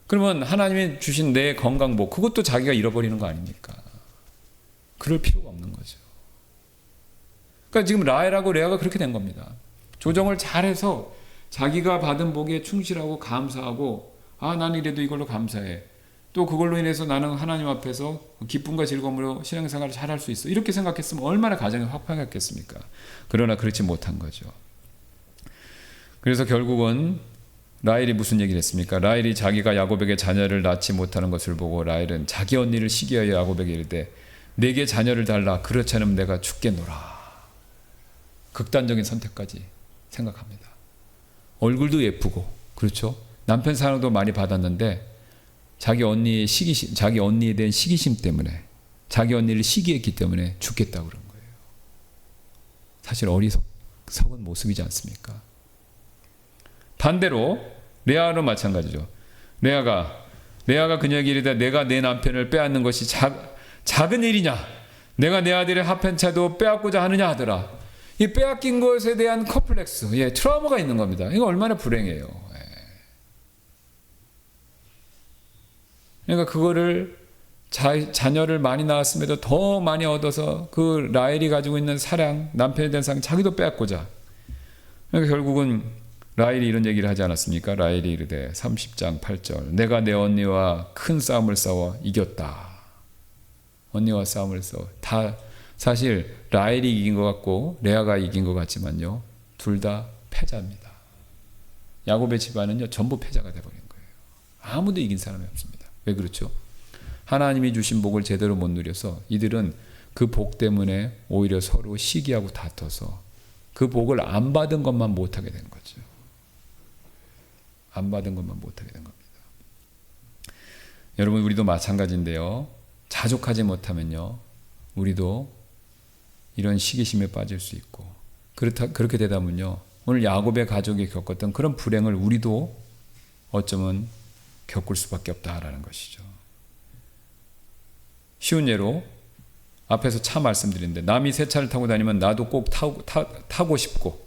그러면 하나님이 주신 내 건강복, 그것도 자기가 잃어버리는 거 아닙니까? 그럴 필요가 없는 거죠. 그러니까 지금 라헬하고 레아가 그렇게 된 겁니다. 조정을 잘해서 자기가 받은 복에 충실하고 감사하고, 나는 이래도 이걸로 감사해. 또 그걸로 인해서 나는 하나님 앞에서 기쁨과 즐거움으로 신앙생활을 잘할 수 있어. 이렇게 생각했으면 얼마나 가정이 화평했겠습니까? 그러나 그렇지 못한 거죠. 그래서 결국은 라헬이 무슨 얘기를 했습니까? 라헬이 자기가 야곱에게 자녀를 낳지 못하는 것을 보고 라헬은 자기 언니를 시기하여 야곱에게 이르되 내게 자녀를 달라. 그렇지 않으면 내가 죽겠노라. 극단적인 선택까지 생각합니다. 얼굴도 예쁘고, 그렇죠? 남편 사랑도 많이 받았는데 자기 언니의 시기심, 자기 언니에 대한 시기심 때문에, 자기 언니를 시기했기 때문에 죽겠다고 그런 거예요. 사실 어리석은 모습이지 않습니까? 반대로 레아는 마찬가지죠. 레아가 그녀에게 이르되 내가 내 남편을 빼앗는 것이 작은 일이냐? 내가 내 아들의 하편차도 빼앗고자 하느냐 하더라. 이 빼앗긴 것에 대한 컴플렉스, 트라우마가 있는 겁니다. 이거 얼마나 불행해요. 그러니까 그거를 자녀를 많이 낳았음에도 더 많이 얻어서 그 라헬이 가지고 있는 사랑, 남편에 대한 사랑 자기도 빼앗고자. 그러니까 결국은 라헬이 이런 얘기를 하지 않았습니까? 라헬이 이르되 30장 8절 내가 내 언니와 큰 싸움을 싸워 이겼다. 언니와 싸움을 싸워. 다 사실 라헬이 이긴 것 같고 레아가 이긴 것 같지만요, 둘 다 패자입니다. 야곱의 집안은요 전부 패자가 되어버린 거예요. 아무도 이긴 사람이 없습니다. 왜 그렇죠? 하나님이 주신 복을 제대로 못 누려서 이들은 그 복 때문에 오히려 서로 시기하고 다퉈서 그 복을 안 받은 것만 못하게 된 거죠. 안 받은 것만 못하게 된 겁니다. 여러분, 우리도 마찬가지인데요, 자족하지 못하면요 우리도 이런 시기심에 빠질 수 있고, 그렇게 되다 보면요 오늘 야곱의 가족이 겪었던 그런 불행을 우리도 어쩌면 겪을 수밖에 없다라는 것이죠. 쉬운 예로 앞에서 차 말씀드렸는데 남이 새 차를 타고 다니면 나도 꼭 타고 싶고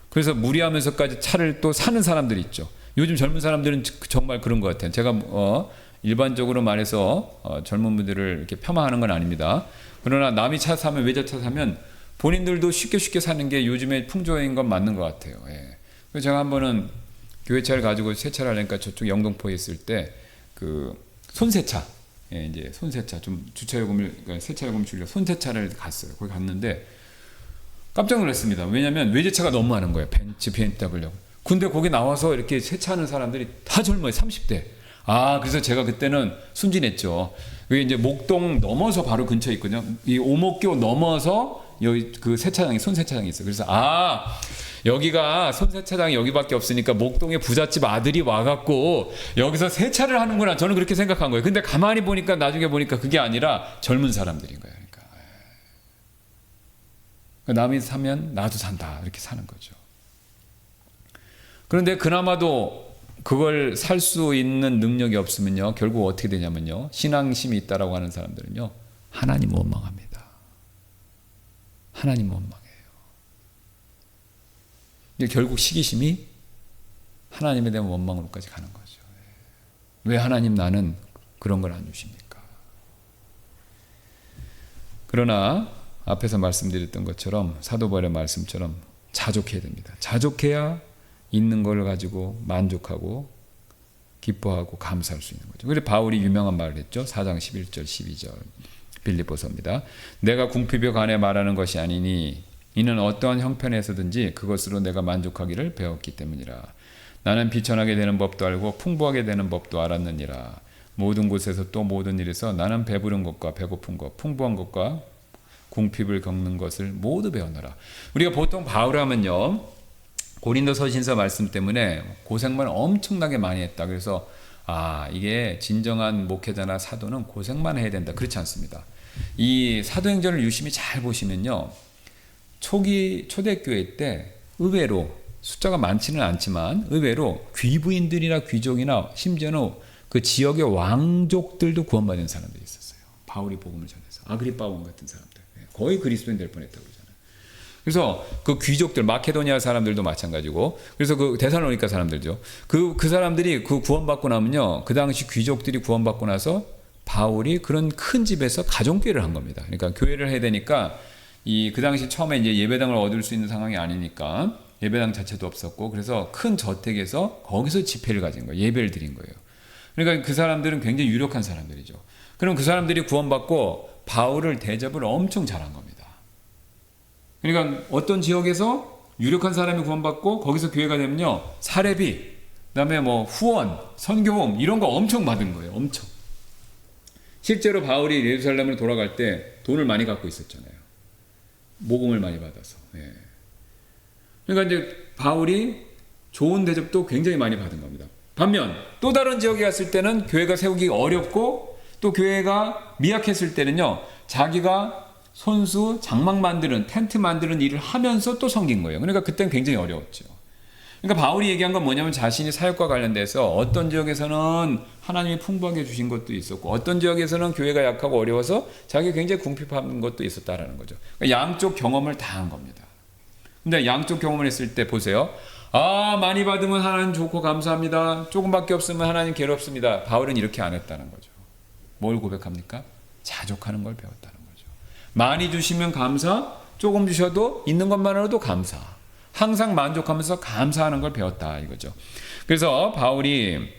그래서 무리하면서까지 차를 또 사는 사람들이 있죠. 요즘 젊은 사람들은 정말 그런 것 같아요. 제가 일반적으로 말해서 젊은 분들을 이렇게 폄하하는 건 아닙니다. 그러나 남이 차 사면 외제차 사면 본인들도 쉽게 사는 게 요즘의 풍조인 건 맞는 것 같아요. 예. 그래서 제가 한 번은 교회차를 가지고 세차를 하려니까 저쪽 영등포에 있을 때 그 손세차, 예, 이제 손세차 좀 주차요금을 그러니까 세차요금 줄여 손세차를 갔어요. 거기 갔는데 깜짝 놀랐습니다. 왜냐하면 외제차가 너무 많은 거예요. 벤츠, BMW. 근데 거기 나와서 이렇게 세차하는 사람들이 다 젊어요. 30대. 그래서 제가 그때는 순진했죠. 그게 이제 목동 넘어서 바로 근처에 있거든요. 이 오목교 넘어서 여기 그 세차장이 손세차장이 있어요. 그래서 여기가 손세차장이 여기밖에 없으니까 목동의 부잣집 아들이 와갖고 여기서 세차를 하는구나. 저는 그렇게 생각한 거예요. 근데 가만히 보니까 나중에 보니까 그게 아니라 젊은 사람들인 거예요. 그러니까 남이 사면 나도 산다 이렇게 사는 거죠. 그런데 그나마도 그걸 살 수 있는 능력이 없으면요 결국 어떻게 되냐면요 신앙심이 있다라고 하는 사람들은요 하나님 원망합니다. 하나님 원망해요. 결국 시기심이 하나님에 대한 원망으로까지 가는 거죠. 왜 하나님 나는 그런 걸 안 주십니까? 그러나 앞에서 말씀드렸던 것처럼 사도 바울의 말씀처럼 자족해야 됩니다. 자족해야 있는 걸 가지고 만족하고 기뻐하고 감사할 수 있는 거죠. 그래서 바울이 유명한 말을 했죠. 4장 11절 12절 빌립보서입니다. 내가 궁핍에 관해 말하는 것이 아니니 이는 어떠한 형편에서든지 그것으로 내가 만족하기를 배웠기 때문이라. 나는 비천하게 되는 법도 알고 풍부하게 되는 법도 알았느니라. 모든 곳에서 또 모든 일에서 나는 배부른 것과 배고픈 것, 풍부한 것과 궁핍을 겪는 것을 모두 배우노라. 우리가 보통 바울하면요 고린도서신서 말씀 때문에 고생만 엄청나게 많이 했다. 그래서 이게 진정한 목회자나 사도는 고생만 해야 된다. 그렇지 않습니다. 이 사도행전을 유심히 잘 보시면요 초대교회 때 의외로 숫자가 많지는 않지만 의외로 귀부인들이나 귀족이나 심지어는 그 지역의 왕족들도 구원받은 사람들이 있었어요. 바울이 복음을 전해서 아그리빠 왕 같은 사람들 거의 그리스도인 될 뻔했다고 그러잖아요. 그래서 그 귀족들 마케도니아 사람들도 마찬가지고 그래서 그 데살로니가 사람들죠. 그 사람들이 그 구원받고 나면요 그 당시 귀족들이 구원받고 나서 바울이 그런 큰 집에서 가정교회를 한 겁니다. 그러니까 교회를 해야 되니까 그 당시 처음에 이제 예배당을 얻을 수 있는 상황이 아니니까 예배당 자체도 없었고 그래서 큰 저택에서 거기서 집회를 가진 거예요. 예배를 드린 거예요. 그러니까 그 사람들은 굉장히 유력한 사람들이죠. 그럼 그 사람들이 구원받고 바울을 대접을 엄청 잘한 겁니다. 그러니까 어떤 지역에서 유력한 사람이 구원받고 거기서 교회가 되면요 사례비, 그다음에 뭐 후원, 선교금 이런 거 엄청 받은 거예요. 엄청. 실제로 바울이 예루살렘을 돌아갈 때 돈을 많이 갖고 있었잖아요. 모금을 많이 받아서. 그러니까 이제 바울이 좋은 대접도 굉장히 많이 받은 겁니다. 반면 또 다른 지역에 갔을 때는 교회가 세우기가 어렵고 또 교회가 미약했을 때는요 자기가 손수 장막 만드는 텐트 만드는 일을 하면서 또 섬긴 거예요. 그러니까 그때는 굉장히 어려웠죠. 그러니까 바울이 얘기한 건 뭐냐면 자신이 사역과 관련돼서 어떤 지역에서는 하나님이 풍부하게 주신 것도 있었고 어떤 지역에서는 교회가 약하고 어려워서 자기가 굉장히 궁핍한 것도 있었다라는 거죠. 그러니까 양쪽 경험을 다 한 겁니다. 근데 양쪽 경험을 했을 때 보세요. 많이 받으면 하나님 좋고 감사합니다. 조금밖에 없으면 하나님 괴롭습니다. 바울은 이렇게 안 했다는 거죠. 뭘 고백합니까? 자족하는 걸 배웠다는 거죠. 많이 주시면 감사, 조금 주셔도 있는 것만으로도 감사. 항상 만족하면서 감사하는 걸 배웠다 이거죠. 그래서 바울이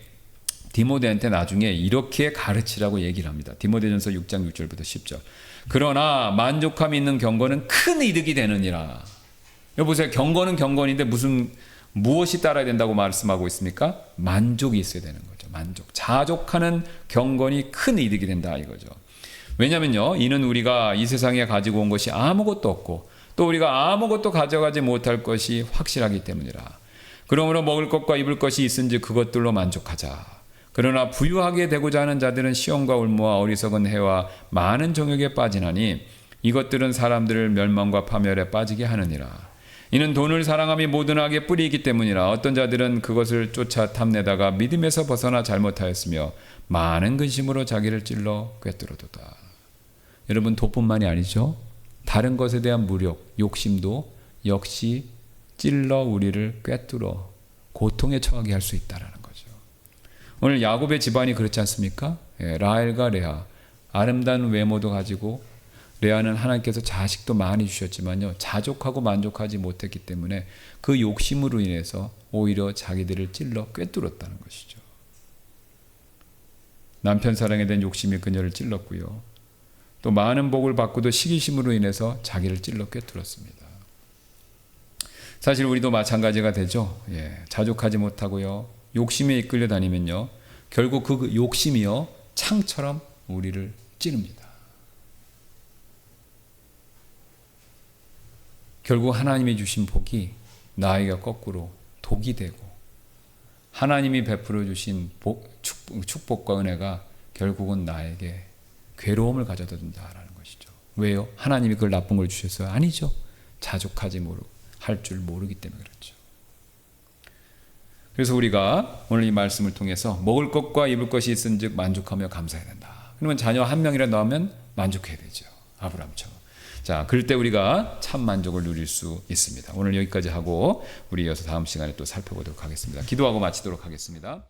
디모데한테 나중에 이렇게 가르치라고 얘기를 합니다. 디모데전서 6장 6절부터 10절. 그러나 만족함이 있는 경건은 큰 이득이 되느니라. 여보세요. 경건은 경건인데 무엇이 따라야 된다고 말씀하고 있습니까? 만족이 있어야 되는 거죠. 만족. 자족하는 경건이 큰 이득이 된다 이거죠. 왜냐면요. 이는 우리가 이 세상에 가지고 온 것이 아무것도 없고 또 우리가 아무것도 가져가지 못할 것이 확실하기 때문이라. 그러므로 먹을 것과 입을 것이 있은지 그것들로 만족하자. 그러나 부유하게 되고자 하는 자들은 시험과 올무와 어리석은 해와 많은 정욕에 빠지나니 이것들은 사람들을 멸망과 파멸에 빠지게 하느니라. 이는 돈을 사랑함이 모든 악의 뿌리이기 때문이라. 어떤 자들은 그것을 쫓아 탐내다가 믿음에서 벗어나 잘못하였으며 많은 근심으로 자기를 찔러 꿰뚫어도다. 여러분 돈뿐만이 아니죠. 다른 것에 대한 무력, 욕심도 역시 찔러 우리를 꿰뚫어 고통에 처하게 할 수 있다라는 거죠. 오늘 야곱의 집안이 그렇지 않습니까? 라헬과 레아, 아름다운 외모도 가지고 레아는 하나님께서 자식도 많이 주셨지만요, 자족하고 만족하지 못했기 때문에 그 욕심으로 인해서 오히려 자기들을 찔러 꿰뚫었다는 것이죠. 남편 사랑에 대한 욕심이 그녀를 찔렀고요. 또 많은 복을 받고도 시기심으로 인해서 자기를 찔러 꿰뚫었습니다. 사실 우리도 마찬가지가 되죠. 자족하지 못하고요, 욕심에 이끌려 다니면요, 결국 그 욕심이요 창처럼 우리를 찌릅니다. 결국 하나님이 주신 복이 나에게 거꾸로 독이 되고, 하나님이 베풀어 주신 축복과 은혜가 결국은 나에게 괴로움을 가져다 준다라는 것이죠. 왜요? 하나님이 그걸 나쁜 걸 주셨어요? 아니죠. 자족하지 할 줄 모르기 때문에 그렇죠. 그래서 우리가 오늘 이 말씀을 통해서 먹을 것과 입을 것이 있은즉 만족하며 감사해야 된다. 그러면 자녀 한 명이라도 나오면 만족해야 되죠. 아브라함처럼. 자, 그럴 때 우리가 참 만족을 누릴 수 있습니다. 오늘 여기까지 하고 우리 이어서 다음 시간에 또 살펴보도록 하겠습니다. 기도하고 마치도록 하겠습니다.